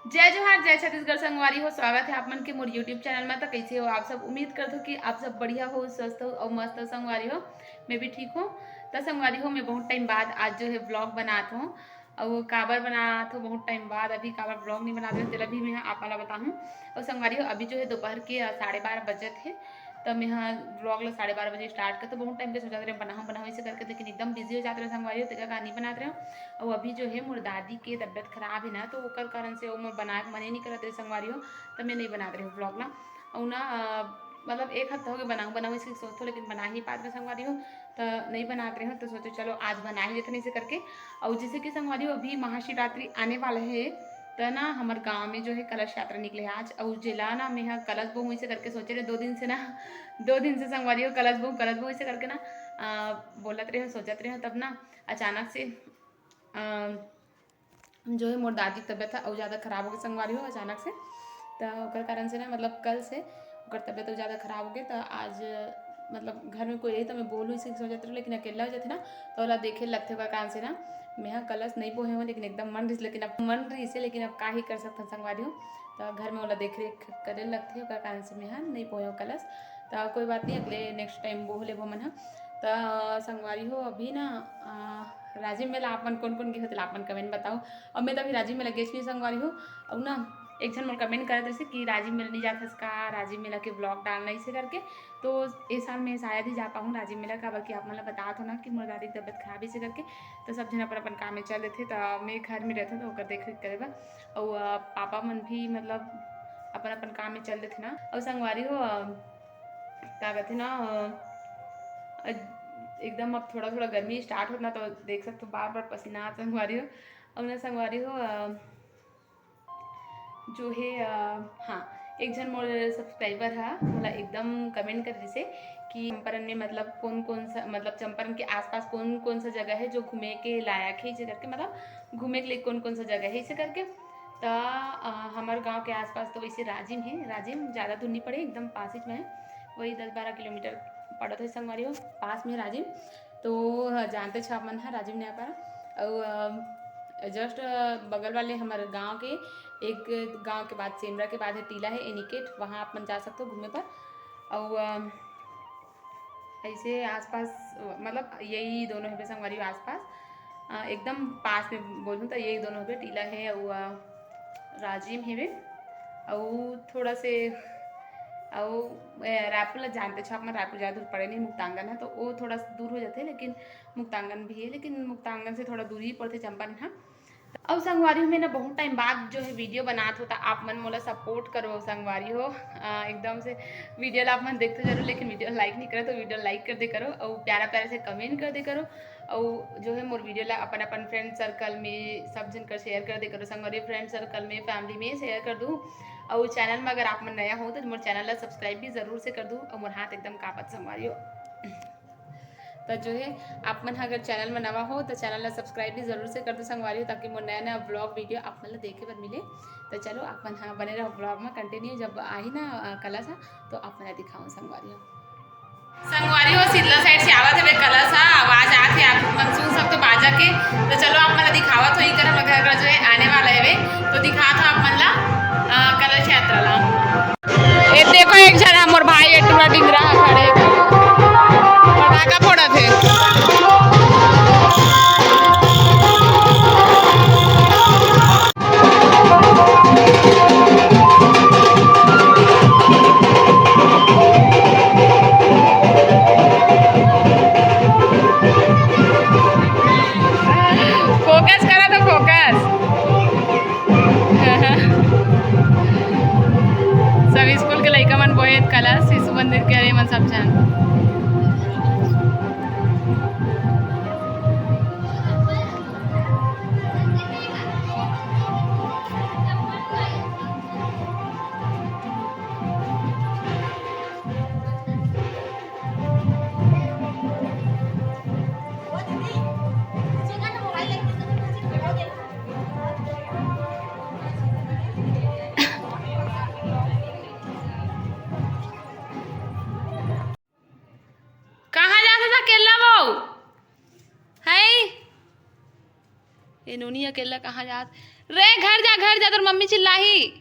जय जोहार जय छत्तीसगढ़ संगवारी हो। स्वागत है आप मन के मोर यूट्यूब चैनल में। तो कैसे हो आप सब? उम्मीद करते हो कि आप सब बढ़िया हो, स्वस्थ हो और मस्त हो। संगवारी हो मैं भी ठीक हूँ। तो संगवारी हो मैं बहुत टाइम बाद आज जो है ब्लॉग बनात हूँ और वो काबर बनात हूँ बहुत टाइम बाद। अभी काबर ब्लॉग नहीं बनाते चलो अभी मैं आप वाला बताऊँ। और संगवारी हो अभी जो है दोपहर के 12:30 बजे थे। तब मैं हाँ ब्लॉग ला 12:30 बजे स्टार्ट कर। तो बहुत टाइम के सोचा रहे बनाओ इसे करके, लेकिन एकदम बिजी हो जाते रहे संगवारी हो, तेरा कहानी बनाते रहे। और अभी जो है मोर दादी के तबियत खराब है ना, तो ओकर कारण से मोर बनाए मन ही नहीं करत रहे संगवारी हो। तब मैं नहीं बनाते रहे ब्लॉग ला। और ना मतलब एक हफ्ता हो गया बनाऊँ इसकी सोचते, लेकिन बना ही पाते रहे संगवारी हो। तो नहीं बनाते रहे तो सोचो चलो आज बना ही लेते इसे करके। और जैसे कि संगवारी हो अभी महाशिवरात्रि आने वाला है, तो ना हमारे गांव में जो है कलश यात्रा निकले आज। और जिला ना मैं यहाँ कलश बहु इसे करके सोचे रहे 2 दिन से ना 2 दिन से संगवारी हो कलश बहु इसे करके ना बोलत रहे सोचत रहे। तब ना अचानक से जो है मोर दादी की तबियत और ज़्यादा खराब हो गई संगवारी हो अचानक से। तो ओकर कारण से ना मतलब कल से ओकर तबियत और ज़्यादा खराब हो गई। तो आज मतलब घर में कोई रही तो मैं बोलूँ इसी सोचते रही, लेकिन अकेला हो जाते ना तो ओला देखे लगते ओकर कारण से ना मैं यहाँ कलश नहीं बोहे हूँ, लेकिन एकदम मन रही, लेकिन अब मन रही से लेकिन अब का ही कर सकते संगवारी हो। तो घर में ओला देख रेख करे लगते ओकर कारण से मैं यहाँ नहीं बोहे हूँ कलश। तो कोई बात नहीं, अगले नेक्स्ट टाइम बोह ले मन। तो संगवारी हो अभी ना राजीव मेला आप मन कौन कौन गए होते आप मन कमेंट बताओ। और मैं तो अभी राजीव मेला गई संगवारी हो। और ना एक जन मन कमेंट करे थे कि राजीव मेला नहीं जाता का, राजीव मेला के ब्लॉग डालना इसे करके। तो इस साल मैं शायद ही जा पाऊँ राजीव मेला का, बल्कि आप मतलब बता हो ना कि मोर दादी की तबियत खराब इसे करके। तो सब जन अपन अपन काम में चल रहे थे, तो मैं घर में रहते तो ओकर देख रेख करे। और पापा मन भी मतलब अपन अपन काम में चल रहे थे ना। और संगवारी हो क्या कहते ना एकदम अब थोड़ा थोड़ा गर्मी स्टार्ट होना, तो देख सकते हो बार बार पसीना संगवारी हो। और ना संगवारी हो जो है हाँ एक जन मोर सब्सक्राइबर है मतलब एकदम कमेंट कर जैसे कि चंपारण में मतलब कौन कौन सा मतलब चंपारण के आसपास कौन कौन सा जगह है जो घूमे के लायक है इसे करके, मतलब घूमे के लिए कौन कौन सा जगह है इसे करके। तो हमारे गांव के आसपास तो वैसे राजिम है, राजिम ज़्यादा दूर नहीं पड़े एकदम पास ही में है, वही 10-12 किलोमीटर पड़ता है संगवारी हो, पास में राजिम। तो जानते छो आप मन है राजिम नहीं आ पा। और जस्ट बगल वाले हमारे गांव के एक गांव के बाद सेमरा के बाद है टीला है एनिकेट, वहाँ आप मन जा सकते हो घूमने पर। और ऐसे आसपास मतलब यही दोनों है संगवारी आसपास एकदम पास में बोलूँ तो यही दोनों है टीला है और राजिम है। और थोड़ा से और रायपुर जानते छो आप मैं रायपुर ज़्यादा दूर पड़े नहीं, मुक्तांगन है तो वो थोड़ा दूर हो जाते हैं, लेकिन मुक्तांगन भी है, लेकिन मुक्तांगन से थोड़ा दूरी ही पड़ते चंपारण हाँ। अब संगवारी हो मैं ना बहुत टाइम बाद जो है वीडियो बनात हो, तो आप मन मोला सपोर्ट करो संगवारी हो एकदम से वीडियो ला आप मन देखते जरूर, लेकिन वीडियो लाइक नहीं करो तो वीडियो लाइक कर दे करो और प्यारा प्यारा से कमेंट कर दे करो। और जो है मोर वीडियो ला अपन अपन फ्रेंड सर्कल में सब जन कर शेयर कर दे करो संगवारी, फ्रेंड सर्कल में फैमिली में शेयर कर दूँ। और चैनल में अगर आप मन नया हो तो मोर चैनल ला सब्सक्राइब भी जरूर से कर दूँ। और मोर हाथ एकदम कापत संगवारी हो तो जो है आप मन अगर चैनल में नवा हो तो चैनल ला सब्सक्राइब भी जरूर से कर दो संगवारी हो, ताकि मोर नया नया ब्लॉग वीडियो आप मन ला देखे बर मिले। तो चलो आप मन हाँ बने रहो ब्लॉग में कंटिन्यू, जब आई ना कलश तो आप मन दिखाऊँ संगवारी हो शीतला साइड से आवत है कलश आवाज आते है आप मन सुन सकते हो बाजा के। तो चलो आप मन दिखावत हो ही कर हम घर जो है आने वाला है तो दिखा था आप मन ला कलश यात्रा ला। ये देखो एक जन मोर भाई टूरा डिंगरा खड़े पटाखा फोड़ा थे। फोकस करा तो फोकस सब स्कूल के लड़का मन बोहे कलश शिशु मंदिर के अरे मन सब जन कहाँ जाता था केला वो है ये नूनी अकेला कहाँ जात रे घर जा, तेरी मम्मी चिल्ला ही।